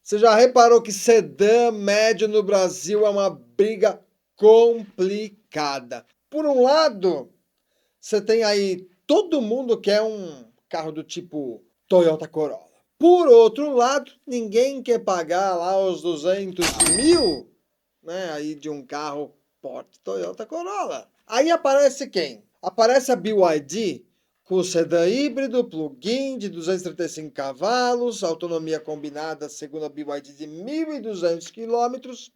Você já reparou que sedã médio no Brasil é uma briga complicada? Por um lado, você tem aí todo mundo quer um carro do tipo Toyota Corolla. Por outro lado, ninguém quer pagar lá os 200 mil, né, aí de um carro porte Toyota Corolla. Aí aparece quem? Aparece a BYD com o sedã híbrido, plug-in de 235 cavalos, autonomia combinada segundo a BYD de 1.200 quilômetros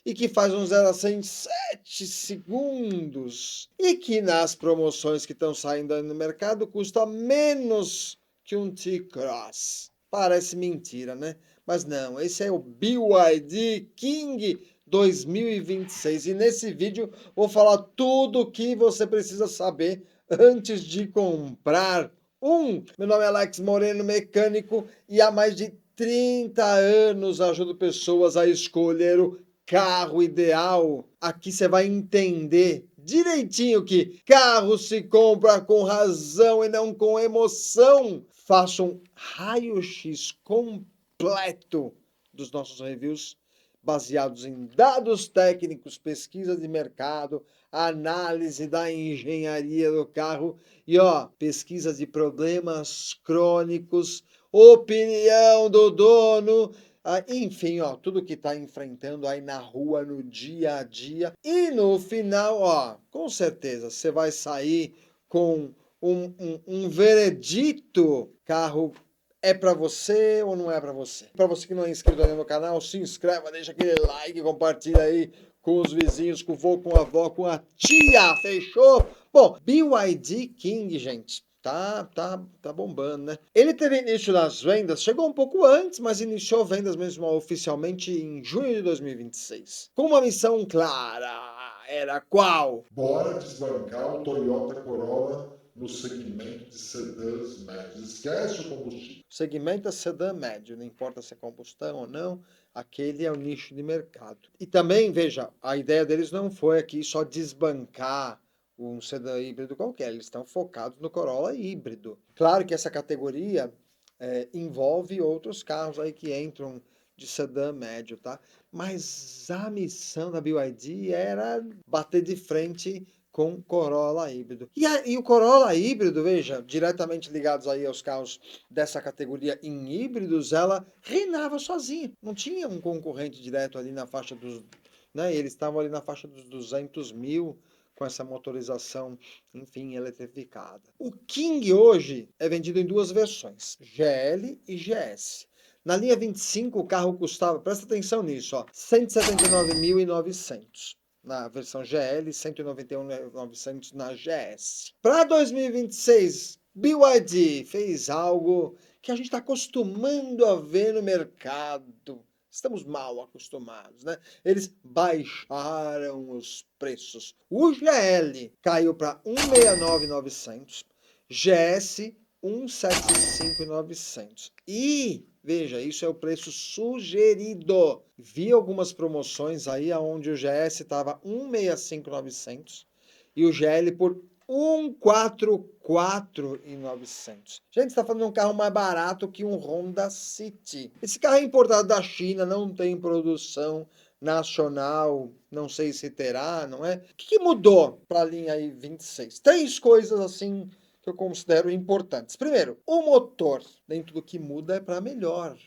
e que faz um 0 a 100 em 7 segundos. E que nas promoções que estão saindo aí no mercado custa menos que um T-Cross. Parece mentira, né? Mas não, esse é o BYD King 2026. E nesse vídeo vou falar tudo o que você precisa saber antes de comprar um. Meu nome é Alex Moreno, mecânico, e há mais de 30 anos ajudo pessoas a escolher o carro ideal. Aqui você vai entender direitinho que carro se compra com razão e não com emoção. Faça um raio-x completo dos nossos reviews, baseados em dados técnicos, pesquisa de mercado, análise da engenharia do carro e pesquisa de problemas crônicos, opinião do dono. Enfim, tudo que está enfrentando aí na rua, no dia a dia. E no final, com certeza, você vai sair com um veredito. Carro é para você ou não é para você? Para você que não é inscrito ainda no canal, se inscreva, deixa aquele like, compartilha aí com os vizinhos, com o vô, com a avó, com a tia, fechou? Bom, BYD King, gente, tá bombando, né? Ele teve início nas vendas, chegou um pouco antes, mas iniciou vendas mesmo oficialmente em junho de 2026. Com uma missão clara, era qual? Bora desbancar o Toyota Corolla no segmento de sedãs médios. Esquece o combustível. O segmento é sedã médio, não importa se é combustão ou não, aquele é o nicho de mercado. E também, veja, a ideia deles não foi aqui só desbancar um sedã híbrido qualquer, eles estão focados no Corolla híbrido. Claro que essa categoria envolve outros carros aí que entram de sedã médio, tá? Mas a missão da BYD era bater de frente com Corolla híbrido. E o Corolla híbrido, veja, diretamente ligados aí aos carros dessa categoria em híbridos, ela reinava sozinha. Não tinha um concorrente direto ali na faixa dos... Né? Eles estavam ali na faixa dos 200 mil com essa motorização, enfim, eletrificada. O King hoje é vendido em duas versões, GL e GS. Na linha 25 o carro custava, presta atenção nisso, 179.900 na versão GL, 191.900 na GS. Para 2026, BYD fez algo que a gente está acostumando a ver no mercado. Estamos mal acostumados, né? Eles baixaram os preços. O GL caiu para 169.900, GS 175.900. E veja, isso é o preço sugerido. Vi algumas promoções aí onde o GS estava 165.900 e o GL por 144.900. Gente, está falando de um carro mais barato que um Honda City. Esse carro é importado da China, não tem produção nacional, não sei se terá, não é? O que mudou para a linha aí 26? Três coisas assim que eu considero importantes. Primeiro, o motor, dentro do que muda é para melhor,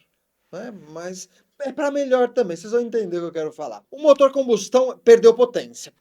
né? Mas é para melhor também, vocês vão entender o que eu quero falar. O motor combustão perdeu potência.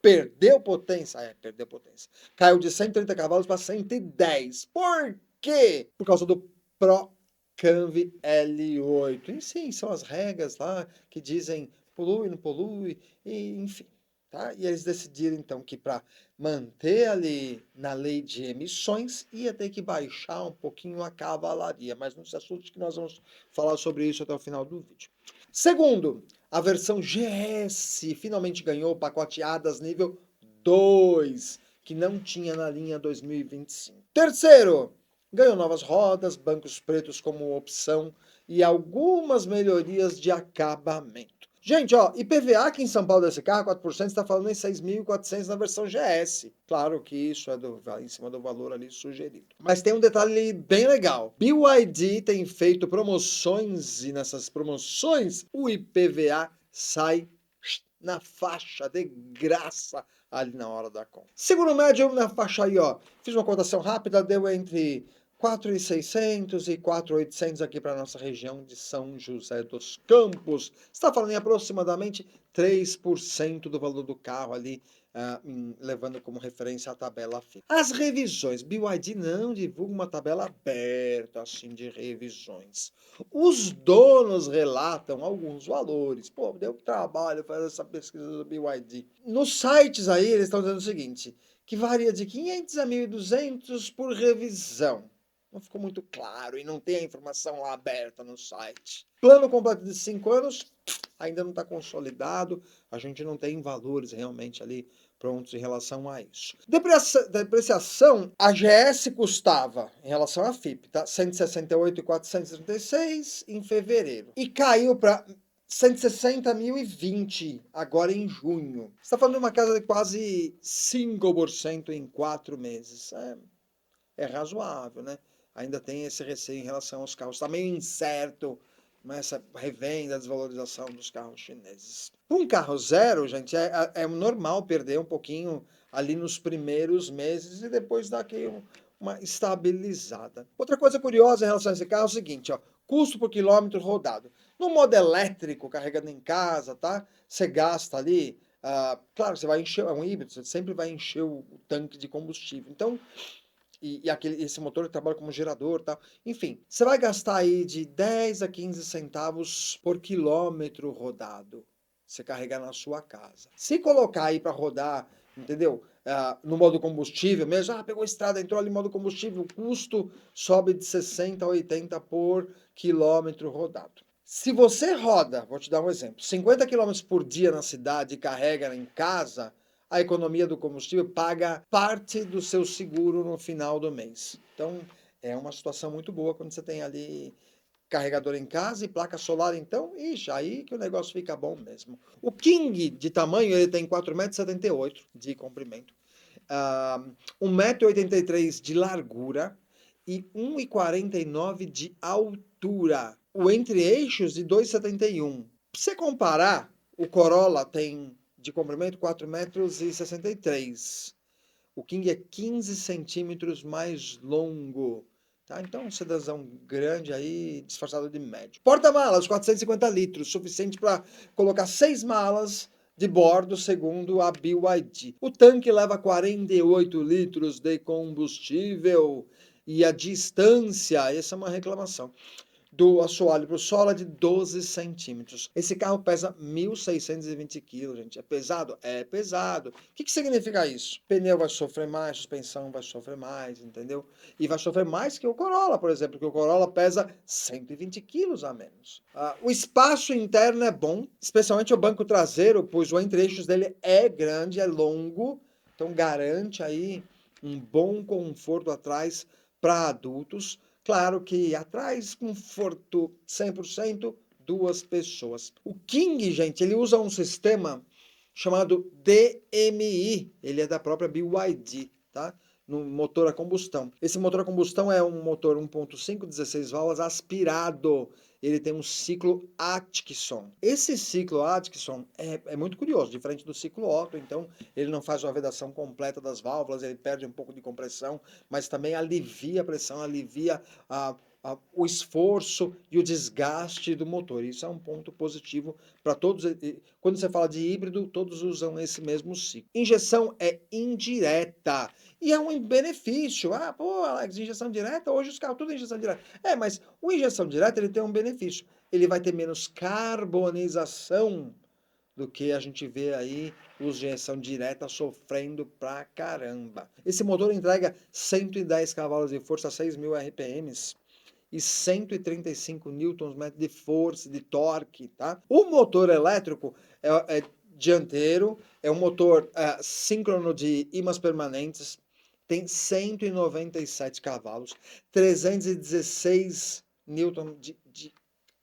Perdeu potência? Perdeu potência. Caiu de 130 cavalos para 110. Por quê? Por causa do ProCanv L8. E sim, são as regras lá que dizem polui, não polui, e enfim. Tá? E eles decidiram então que para manter ali na lei de emissões ia ter que baixar um pouquinho a cavalaria, mas não se assuste que nós vamos falar sobre isso até o final do vídeo. Segundo, a versão GS finalmente ganhou pacoteadas nível 2, que não tinha na linha 2025. Terceiro, ganhou novas rodas, bancos pretos como opção e algumas melhorias de acabamento. Gente, ó, IPVA aqui em São Paulo desse carro, 4%, está falando em 6.400 na versão GS. Claro que isso é em cima do valor ali sugerido. Mas tem um detalhe bem legal. BYD tem feito promoções e nessas promoções o IPVA sai na faixa de graça ali na hora da compra. Seguro médio na faixa aí, ó. Fiz uma cotação rápida, deu entre 4.600 e 4.800 aqui para nossa região de São José dos Campos. Está falando em aproximadamente 3% do valor do carro ali, levando como referência a tabela fixa. As revisões. BYD não divulga uma tabela aberta assim de revisões. Os donos relatam alguns valores. Pô, deu trabalho fazer essa pesquisa do BYD. Nos sites aí, eles estão dizendo o seguinte, que varia de 500 a 1.200 por revisão. Não ficou muito claro e não tem a informação lá aberta no site. Plano completo de 5 anos ainda não está consolidado, a gente não tem valores realmente ali prontos em relação a isso. Depreciação, a GS custava, em relação à FIP, tá? 168.436 em fevereiro. E caiu para 160.020 agora em junho. Você está falando de uma casa de quase 5% em 4 meses. É razoável, né? Ainda tem esse receio em relação aos carros. Está meio incerto essa revenda, desvalorização dos carros chineses. Um carro zero, gente, é normal perder um pouquinho ali nos primeiros meses e depois dar aqui uma estabilizada. Outra coisa curiosa em relação a esse carro é o seguinte, ó, custo por quilômetro rodado. No modo elétrico, carregando em casa, tá? Você gasta ali, claro, você vai encher, é um híbrido, você sempre vai encher o tanque de combustível. Então, esse motor trabalha como gerador e tal. Enfim, você vai gastar aí de 10 a 15 centavos por quilômetro rodado. Você carregar na sua casa. Se colocar aí para rodar, entendeu? No modo combustível mesmo, pegou a estrada, entrou ali no modo combustível, o custo sobe de 60 a 80 por quilômetro rodado. Se você roda, vou te dar um exemplo, 50 km por dia na cidade e carrega em casa, a economia do combustível paga parte do seu seguro no final do mês. Então, é uma situação muito boa quando você tem ali carregador em casa e placa solar, então, aí que o negócio fica bom mesmo. O King, de tamanho, ele tem 4,78 m de comprimento, 1,83 m de largura e 1,49 m de altura. O entre-eixos de 2,71 m. Pra você comparar, o Corolla tem de comprimento 4,63 m. O King é 15 centímetros mais longo. Tá? Então, um sedãzão grande aí, disfarçado de médio. Porta-malas, 450 litros, suficiente para colocar 6 malas de bordo, segundo a BYD. O tanque leva 48 litros de combustível e a distância, essa é uma reclamação, do assoalho para o solo é de 12 centímetros. Esse carro pesa 1.620 quilos, gente. É pesado? É pesado. O que significa isso? Pneu vai sofrer mais, suspensão vai sofrer mais, entendeu? E vai sofrer mais que o Corolla, por exemplo, porque o Corolla pesa 120 quilos a menos. O espaço interno é bom, especialmente o banco traseiro, pois o entre-eixos dele é grande, é longo, então garante aí um bom conforto atrás para adultos. Claro que atrás, conforto 100%, 2 pessoas. O King, gente, ele usa um sistema chamado DMI. Ele é da própria BYD, tá? No motor a combustão. Esse motor a combustão é um motor 1.5, 16 válvulas aspirado. Ele tem um ciclo Atkinson. Esse ciclo Atkinson é muito curioso, diferente do ciclo Otto. Então, ele não faz uma vedação completa das válvulas, ele perde um pouco de compressão, mas também alivia a pressão, alivia o esforço e o desgaste do motor. Isso é um ponto positivo para todos. Quando você fala de híbrido, todos usam esse mesmo ciclo. Injeção é indireta e é um benefício. Alex, injeção direta? Hoje os carros tudo é injeção direta. Mas o injeção direta ele tem um benefício. Ele vai ter menos carbonização do que a gente vê aí os de injeção direta sofrendo pra caramba. Esse motor entrega 110 cavalos de força a 6.000 RPMs e 135 Nm de força, de torque, tá? O motor elétrico é dianteiro, é um motor síncrono de ímãs permanentes, tem 197 cavalos, 316 Nm de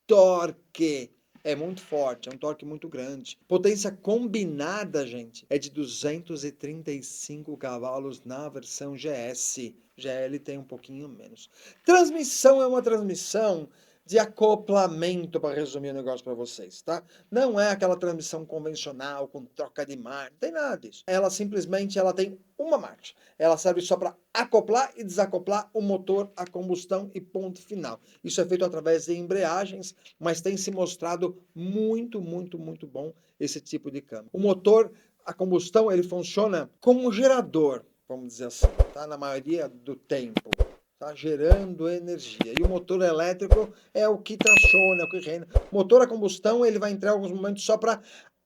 torque. É muito forte, é um torque muito grande. Potência combinada, gente, é de 235 cavalos na versão GS. GL tem um pouquinho menos. Transmissão é uma transmissão de acoplamento, para resumir o negócio para vocês, tá? Não é aquela transmissão convencional com troca de marcha, não tem nada disso. Ela simplesmente tem uma marcha. Ela serve só para acoplar e desacoplar o motor a combustão e ponto final. Isso é feito através de embreagens, mas tem se mostrado muito, muito, muito bom esse tipo de câmbio. O motor a combustão, ele funciona como um gerador, vamos dizer assim, tá? Na maioria do tempo. Tá gerando energia. E o motor elétrico é o que traciona, é o que rende. O motor a combustão, ele vai entrar em alguns momentos só para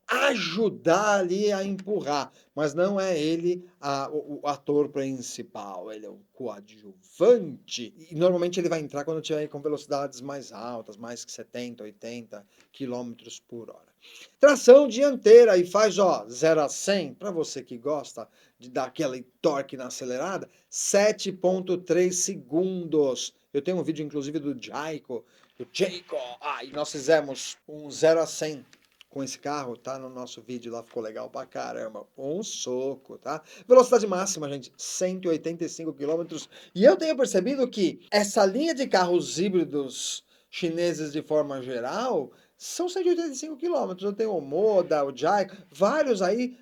ajudar ali a empurrar, mas não é ele o ator principal, ele é o coadjuvante. E normalmente ele vai entrar quando tiver com velocidades mais altas, mais que 70, 80 quilômetros por hora. Tração dianteira e faz, 0 a 100, para você que gosta de dar aquele torque na acelerada, 7,3 segundos. Eu tenho um vídeo, inclusive, do Jayco, e nós fizemos um 0 a 100 com esse carro, tá? No nosso vídeo lá, ficou legal pra caramba. Um soco, tá? Velocidade máxima, gente, 185 quilômetros. E eu tenho percebido que essa linha de carros híbridos chineses de forma geral são 185 quilômetros. Eu tenho o Moda, o Jayco, vários aí,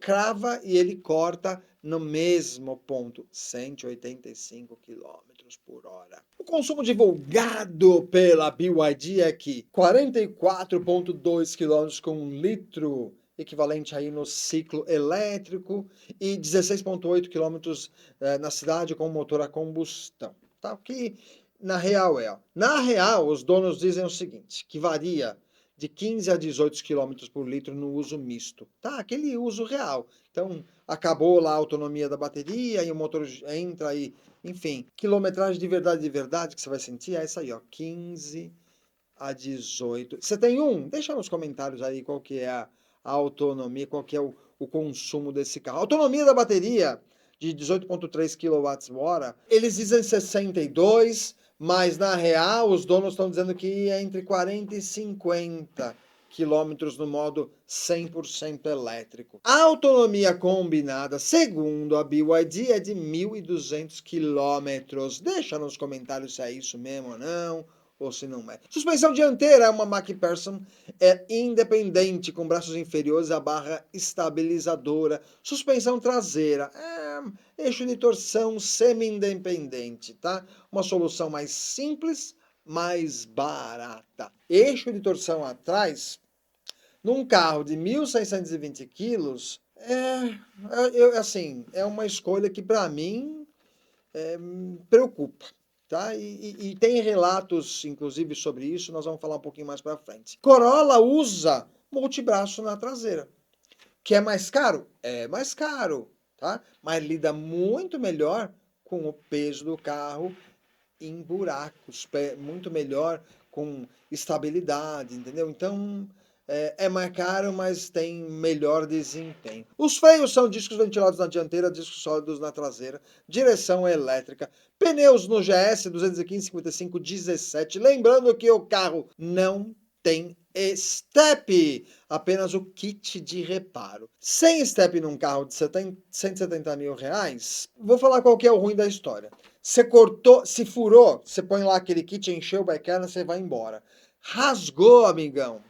crava e ele corta no mesmo ponto, 185 quilômetros por hora. O consumo divulgado pela BYD é que 44,2 km com 1 litro, equivalente aí no ciclo elétrico, e 16,8 km na cidade com motor a combustão. Tá? O que na real Na real, os donos dizem o seguinte, que varia de 15 a 18 km por litro no uso misto, tá? Aquele uso real. Então, acabou lá a autonomia da bateria e o motor entra aí, enfim, quilometragem de verdade que você vai sentir é essa aí, 15 a 18. Você tem um? Deixa nos comentários aí qual que é a autonomia, qual que é o consumo desse carro. A autonomia da bateria de 18,3 kWh, eles dizem 62, mas na real os donos estão dizendo que é entre 40 e 50 quilômetros no modo 100% elétrico. A autonomia combinada, segundo a BYD, é de 1.200 quilômetros. Deixa nos comentários se é isso mesmo ou não, ou se não é. Suspensão dianteira é uma MacPherson independente, com braços inferiores à barra estabilizadora. Suspensão traseira eixo de torção semi-independente, tá? Uma solução mais simples, mais barata. Eixo de torção atrás, num carro de 1.620 quilos, é uma escolha que para mim preocupa. Tá? E tem relatos, inclusive, sobre isso, nós vamos falar um pouquinho mais para frente. Corolla usa multibraço na traseira. Que é mais caro? É mais caro, tá? Mas lida muito melhor com o peso do carro em buracos, muito melhor com estabilidade, entendeu? Então, é mais caro, mas tem melhor desempenho. Os freios são discos ventilados na dianteira, discos sólidos na traseira, direção elétrica, pneus no GS 215, 55, 17. Lembrando que o carro não tem step, apenas o kit de reparo. Sem step num carro de 170 mil reais, vou falar qual que é o ruim da história. Você cortou, se furou, você põe lá aquele kit, encheu o bacana, você vai embora. Rasgou, amigão.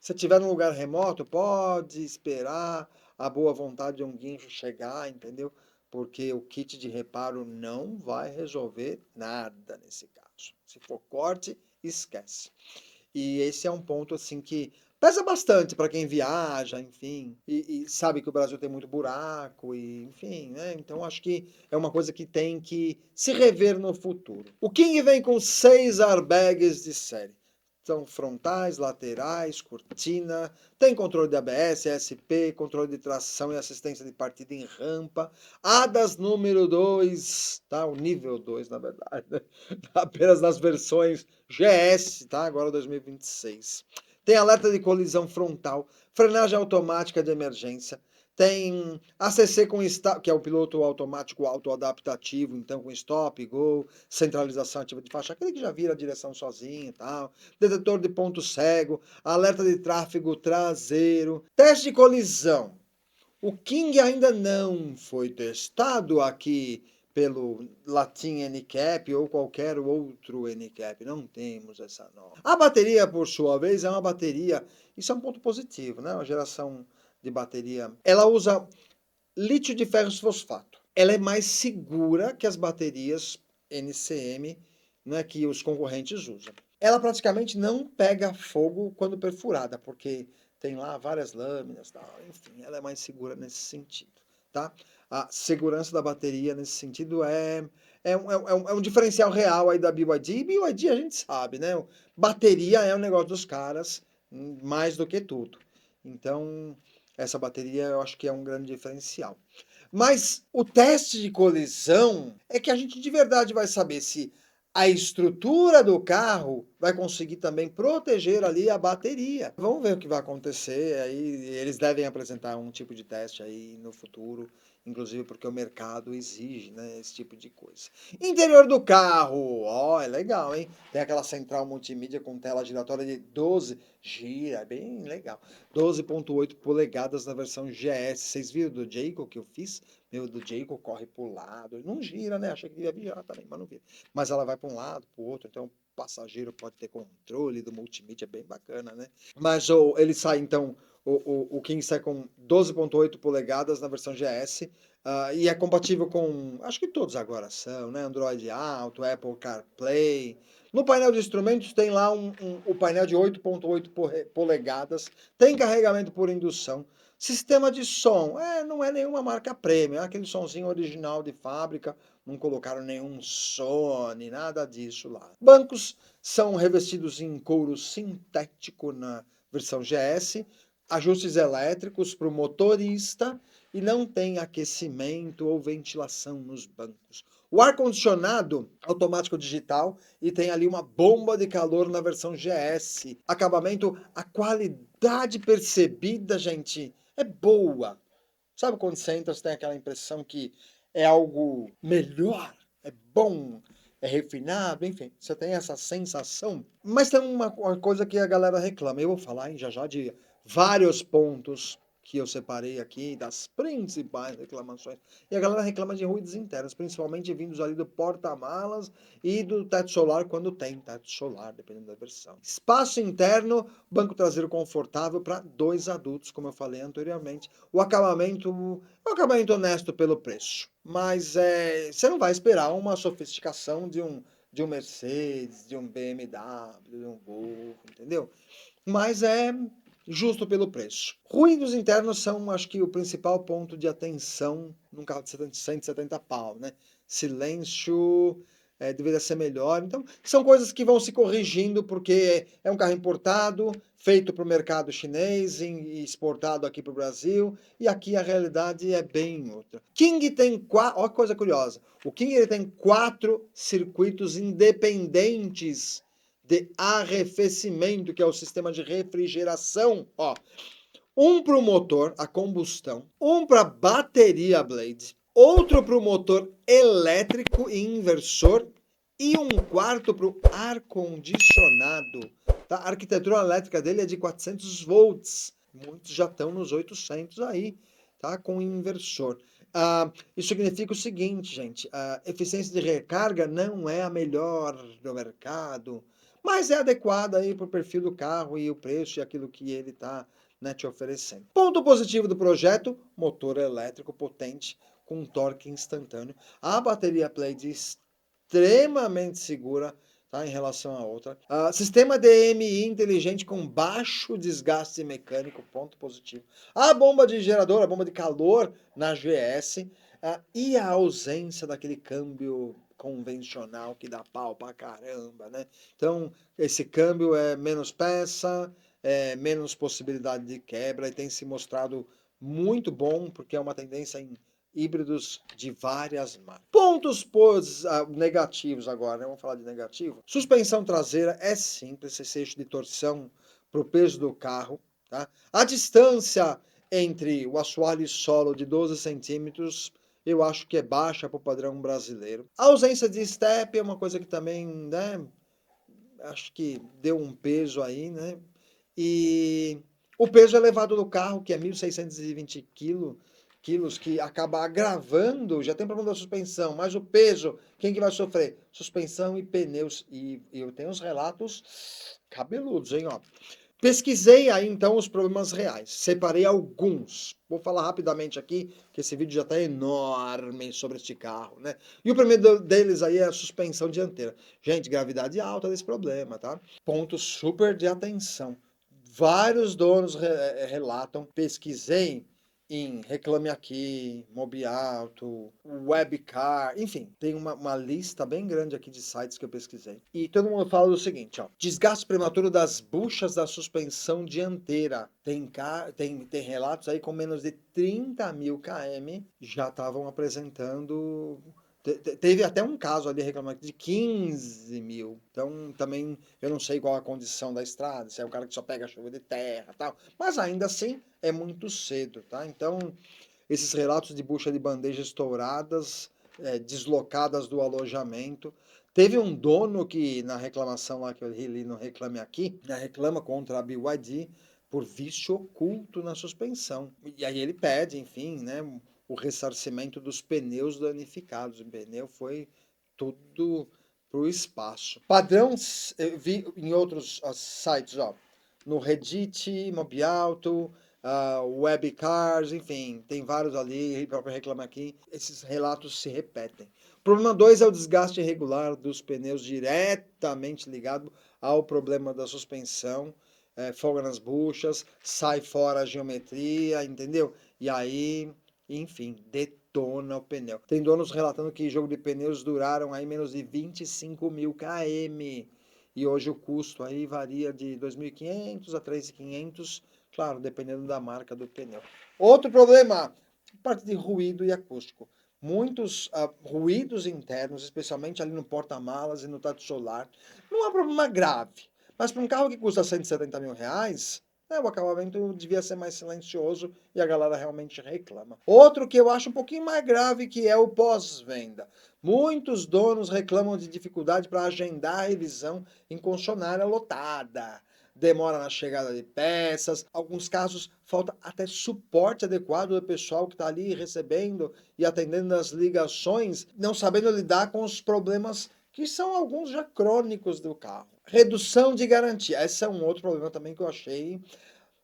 Se tiver num lugar remoto, pode esperar a boa vontade de um guincho chegar, entendeu? Porque o kit de reparo não vai resolver nada nesse caso. Se for corte, esquece. E esse é um ponto assim que pesa bastante para quem viaja, enfim, e sabe que o Brasil tem muito buraco, e enfim, né? Então acho que é uma coisa que tem que se rever no futuro. O King vem com 6 airbags de série. São frontais, laterais, cortina, tem controle de ABS, ESP, controle de tração e assistência de partida em rampa. ADAS número 2, tá? O nível 2, na verdade, né? Apenas nas versões GS, tá? Agora 2026. Tem alerta de colisão frontal, frenagem automática de emergência, Tem ACC com stop, que é o piloto automático autoadaptativo, então com stop, go, centralização ativa de faixa, aquele que já vira a direção sozinho e tal, detetor de ponto cego, alerta de tráfego traseiro, teste de colisão. O King ainda não foi testado aqui pelo Latin NCAP ou qualquer outro NCAP, não temos essa norma. A bateria, por sua vez, é uma bateria, isso é um ponto positivo, né? Uma geração de bateria, ela usa lítio de ferro fosfato. Ela é mais segura que as baterias NCM, né, que os concorrentes usam. Ela praticamente não pega fogo quando perfurada, porque tem lá várias lâminas, tal. Enfim, ela é mais segura nesse sentido, tá? A segurança da bateria nesse sentido é um diferencial real aí da BYD. BYD a gente sabe, né? Bateria é um negócio dos caras, mais do que tudo. Então, essa bateria eu acho que é um grande diferencial. Mas o teste de colisão é que a gente de verdade vai saber se a estrutura do carro vai conseguir também proteger ali a bateria. Vamos ver o que vai acontecer. Aí eles devem apresentar um tipo de teste aí no futuro, inclusive porque o mercado exige, né, esse tipo de coisa. Interior do carro, ó, é legal, hein? Tem aquela central multimídia com tela giratória de 12, gira, é bem legal. 12,8 polegadas na versão GS. Vocês viram do Jayco que eu fiz? Meu, do Jayco corre pro lado. Não gira, né? Achei que ia virar também, mas não vira. Mas ela vai para um lado, para o outro. Então, o passageiro pode ter controle do multimídia, é bem bacana, né? Mas ele sai, então, o King sai com 12,8 polegadas na versão GS. E é compatível com, acho que todos agora são, né? Android Auto, Apple CarPlay. No painel de instrumentos tem lá o painel de 8,8 polegadas, tem carregamento por indução. Sistema de som, não é nenhuma marca premium, é aquele sonzinho original de fábrica, não colocaram nenhum Sony, nada disso lá. Bancos são revestidos em couro sintético na versão GS, ajustes elétricos para o motorista e não tem aquecimento ou ventilação nos bancos. O ar-condicionado automático digital e tem ali uma bomba de calor na versão GS. Acabamento, a qualidade percebida, gente, é boa. Sabe quando você entra, você tem aquela impressão que é algo melhor, é bom, é refinado, enfim, você tem essa sensação. Mas tem uma coisa que a galera reclama. Eu vou falar já já de vários pontos que eu separei aqui das principais reclamações. E a galera reclama de ruídos internos, principalmente vindos ali do porta-malas e do teto solar, quando tem teto solar, dependendo da versão. Espaço interno, banco traseiro confortável para 2 adultos, como eu falei anteriormente. O acabamento honesto pelo preço. Mas você não vai esperar uma sofisticação de um Mercedes, de um BMW, de um Golf, entendeu? Mas é justo pelo preço. Ruídos internos são, acho que, o principal ponto de atenção num carro de 170 pau, né? Silêncio deveria ser melhor. Então, são coisas que vão se corrigindo, porque é um carro importado, feito para o mercado chinês e exportado aqui para o Brasil, e aqui a realidade é bem outra. King tem olha que coisa curiosa, o King ele tem 4 circuitos independentes de arrefecimento, que é o sistema de refrigeração, ó. Um para o motor, a combustão, um para a bateria Blade, outro para o motor elétrico e inversor e um quarto para o ar-condicionado. Tá? A arquitetura elétrica dele é de 400 volts. Muitos já estão nos 800 aí, tá? Com inversor. Isso significa o seguinte, gente. A eficiência de recarga não é a melhor do mercado, mas é adequada aí para o perfil do carro e o preço e aquilo que ele está, né, te oferecendo. Ponto positivo do projeto: motor elétrico potente com torque instantâneo. A bateria Blade extremamente segura, tá, em relação à outra. Sistema DMI inteligente com baixo desgaste mecânico, ponto positivo. A bomba de gerador, a bomba de calor na GS, e a ausência daquele câmbio convencional que dá pau pra caramba, né? Então, esse câmbio é menos peça, menos possibilidade de quebra e tem se mostrado muito bom, porque é uma tendência em híbridos de várias marcas. Pontos negativos agora, né? Vamos falar de negativo. Suspensão traseira é simples, esse eixo de torção para o peso do carro. Tá? A distância entre o assoalho solo de 12 centímetros, eu acho que é baixa para o padrão brasileiro. A ausência de step é uma coisa que também, né, acho que deu um peso aí, né? E o peso elevado do carro, que é 1.620 quilos, que acaba agravando, já tem problema da suspensão, mas o peso, quem que vai sofrer? Suspensão e pneus. E eu tenho uns relatos cabeludos, hein, ó. Pesquisei aí então os problemas reais, separei alguns. Vou falar rapidamente aqui, que esse vídeo já está enorme sobre este carro, né? E o primeiro deles aí é a suspensão dianteira. Gente, gravidade alta desse problema, tá? Ponto super de atenção. Vários donos relatam, pesquisei em Reclame Aqui, Mobiauto, Webcar, enfim, tem uma lista bem grande aqui de sites que eu pesquisei. E todo mundo fala do seguinte, ó, desgaste prematuro das buchas da suspensão dianteira. Tem relatos aí com menos de 30 mil km já estavam apresentando. Teve até um caso ali reclamando de 15 mil. Então, também eu não sei qual a condição da estrada, se é o cara que só pega chuva de terra e tal. Mas ainda assim é muito cedo, tá? Então, esses relatos de bucha de bandeja estouradas, deslocadas do alojamento. Teve um dono que, na reclamação lá que eu li no Reclame Aqui, reclama contra a BYD por vício oculto na suspensão. E aí ele pede, enfim, né, o ressarcimento dos pneus danificados. O pneu foi tudo para o espaço. Padrão, eu vi em outros sites, ó, no Reddit, Mobiauto, Webcars, enfim, tem vários ali, o próprio Reclame Aqui, esses relatos se repetem. Problema 2 é o desgaste irregular dos pneus diretamente ligado ao problema da suspensão, folga nas buchas, sai fora a geometria, entendeu? E aí, enfim, detona o pneu. Tem donos relatando que jogo de pneus duraram aí menos de 25 mil km. E hoje o custo aí varia de 2.500 a 3.500, claro, dependendo da marca do pneu. Outro problema, parte de ruído e acústico. Muitos ruídos internos, especialmente ali no porta-malas e no teto solar. Não é um problema grave, mas para um carro que custa 170 mil reais, o acabamento devia ser mais silencioso e a galera realmente reclama. Outro que eu acho um pouquinho mais grave, que é o pós-venda. Muitos donos reclamam de dificuldade para agendar a revisão em concessionária lotada. Demora na chegada de peças, alguns casos falta até suporte adequado do pessoal que está ali recebendo e atendendo as ligações, não sabendo lidar com os problemas que são alguns já crônicos do carro. Redução de garantia, esse é um outro problema também que eu achei.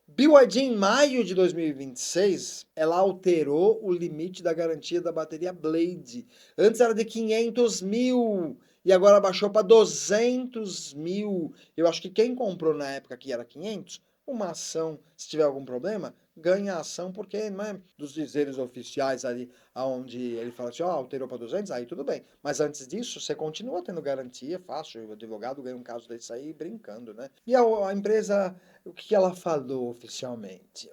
BYD, em maio de 2026, ela alterou o limite da garantia da bateria Blade. Antes era de 500 mil e agora baixou para 200 mil. Eu acho que quem comprou na época que era 500, uma ação, se tiver algum problema, ganha ação, porque não é dos dizeres oficiais ali, onde ele fala assim, alterou para 200, aí tudo bem. Mas antes disso, você continua tendo garantia, fácil, o advogado ganha um caso desse aí brincando, né? E a empresa, o que ela falou oficialmente?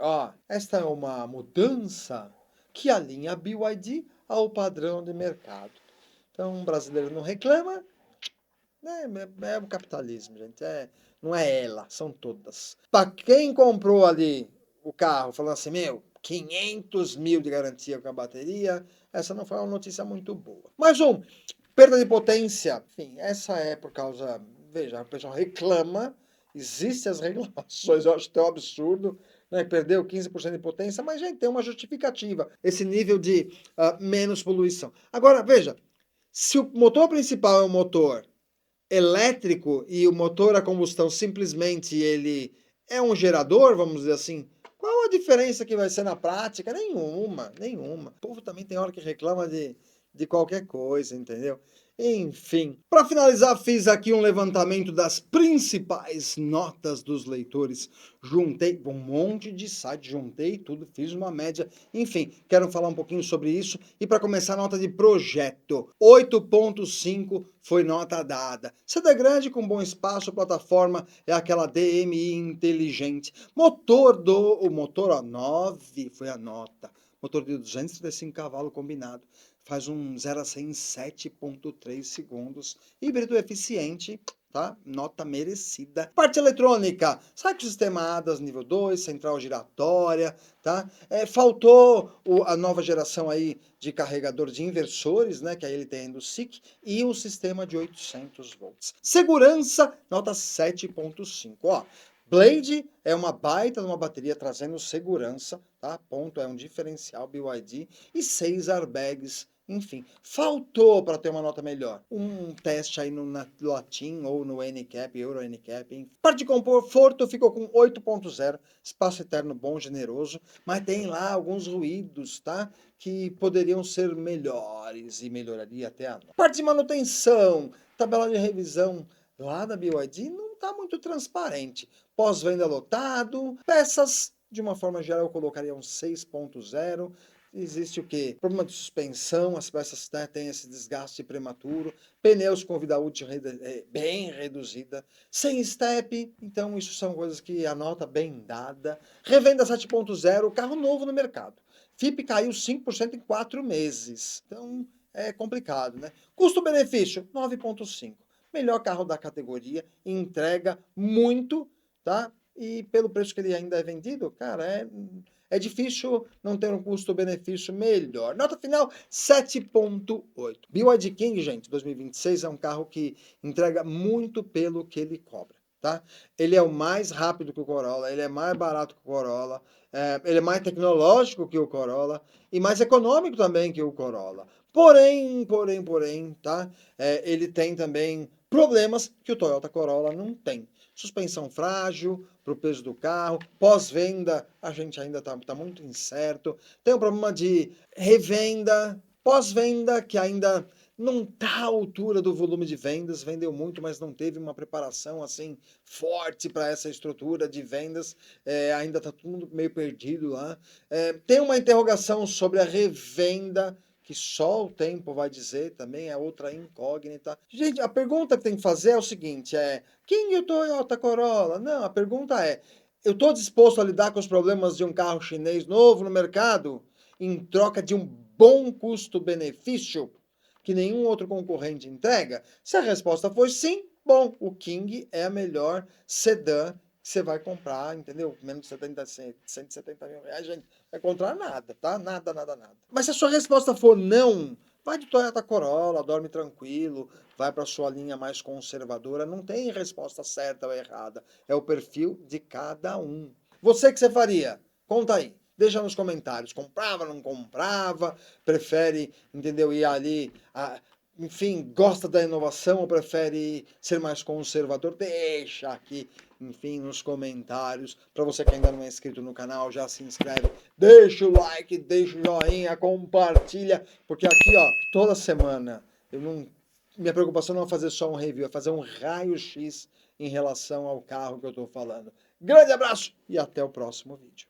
Esta é uma mudança que alinha a BYD ao padrão de mercado. Então, o brasileiro não reclama, né? É o capitalismo, gente. Não é ela, são todas. Para quem comprou ali o carro, falando assim, 500 mil de garantia com a bateria, essa não foi uma notícia muito boa. Mais um, perda de potência. Enfim, essa é por causa, veja, o pessoal reclama, existem as reclamações, eu acho tão absurdo, né? Perdeu 15% de potência, mas, gente, tem uma justificativa, esse nível de menos poluição. Agora, veja, se o motor principal é um motor elétrico e o motor a combustão simplesmente ele é um gerador, vamos dizer assim, qual a diferença que vai ser na prática? Nenhuma, nenhuma. O povo também tem hora que reclama de qualquer coisa, entendeu? Enfim, para finalizar, fiz aqui um levantamento das principais notas dos leitores. Juntei um monte de sites, juntei tudo, fiz uma média. Enfim, quero falar um pouquinho sobre isso. E para começar, nota de projeto. 8.5 foi nota dada. CD grande com bom espaço, plataforma é aquela DMI inteligente. O motor 9 foi a nota. Motor de 235 cavalos combinado. Faz um 0 a 100 em 7.3 segundos. Híbrido eficiente, tá? Nota merecida. Parte eletrônica, sabe que o sistema ADAS nível 2, central giratória, tá? Faltou a nova geração aí de carregador de inversores, né? Que aí ele tem do SiC e o sistema de 800 volts. Segurança, nota 7.5, ó. Blade é uma baita de uma bateria trazendo segurança, tá? Ponto, é um diferencial BYD e 6 airbags. Enfim, faltou para ter uma nota melhor. Um teste aí no Latin ou no NCAP, Euro NCAP. Enfim. Parte de conforto ficou com 8.0, espaço eterno bom, generoso, mas tem lá alguns ruídos, tá? Que poderiam ser melhores e melhoraria até a nota. Parte de manutenção, tabela de revisão lá da BYD não está muito transparente. Pós-venda lotado, peças, de uma forma geral, eu colocaria um 6.0. Existe o quê? Problema de suspensão, as peças, né, têm esse desgaste prematuro, pneus com vida útil bem reduzida, sem step, então isso são coisas que a nota bem dada. Revenda 7.0, carro novo no mercado. FIP caiu 5% em 4 meses, então é complicado, né? Custo-benefício, 9.5. Melhor carro da categoria, entrega muito, tá? E pelo preço que ele ainda é vendido, cara, é difícil não ter um custo-benefício melhor. Nota final, 7.8. BYD King, gente, 2026 é um carro que entrega muito pelo que ele cobra, tá? Ele é o mais rápido que o Corolla, ele é mais barato que o Corolla, ele é mais tecnológico que o Corolla e mais econômico também que o Corolla. Porém, tá? Ele tem também problemas que o Toyota Corolla não tem. Suspensão frágil para o peso do carro, pós-venda a gente ainda está muito incerto. Tem um problema de revenda, pós-venda que ainda não está à altura do volume de vendas, vendeu muito, mas não teve uma preparação assim forte para essa estrutura de vendas, ainda está tudo meio perdido lá. Tem uma interrogação sobre a revenda, que só o tempo vai dizer, também é outra incógnita. Gente, a pergunta que tem que fazer é o seguinte, quem é o Toyota Corolla? Não, a pergunta é, eu estou disposto a lidar com os problemas de um carro chinês novo no mercado em troca de um bom custo-benefício que nenhum outro concorrente entrega? Se a resposta for sim, bom, o King é a melhor sedã que você vai comprar, entendeu? Menos de 170 mil reais, gente, vai encontrar nada, tá? Nada. Mas se a sua resposta for não, vai de Toyota Corolla, dorme tranquilo, vai para sua linha mais conservadora, não tem resposta certa ou errada, é o perfil de cada um. Você, que você faria? Conta aí. Deixa nos comentários, comprava, não comprava, prefere, entendeu, ir ali, enfim, gosta da inovação ou prefere ser mais conservador? Deixa aqui, enfim, nos comentários. Para você que ainda não é inscrito no canal, já se inscreve, deixa o like, deixa o joinha, compartilha, porque aqui, ó, toda semana, minha preocupação não é fazer só um review, é fazer um raio-x em relação ao carro que eu estou falando. Grande abraço e até o próximo vídeo.